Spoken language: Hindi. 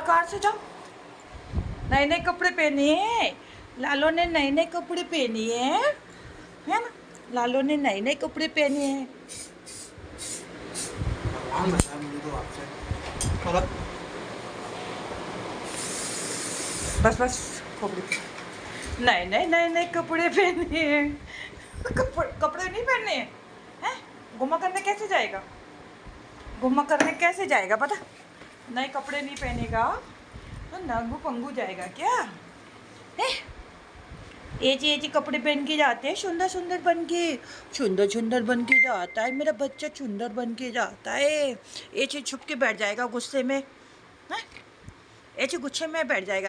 कार से जाओ। नए नए कपड़े पहने हैं लालो ने, नए नए कपड़े पहने हैं, है ना। लालो ने नए नए कपड़े पहने हैं। बस बस खोपड़ी। नए नए नए नए कपड़े पहने हैं। कपड़े नहीं पहनने हैं, हैं? घुमा करने कैसे जाएगा? घुमा करने कैसे जाएगा पता? नए कपड़े नहीं पहनेगा तो नंगू पंगू जाएगा क्या है? एजी कपड़े पहन के जाते हैं, सुंदर सुंदर बन के, सुंदर सुंदर बन के जाता है मेरा बच्चा, सुंदर बन के जाता है। एजी छुप के बैठ जाएगा गुस्से में, ऐसे गुस्से में बैठ जाएगा।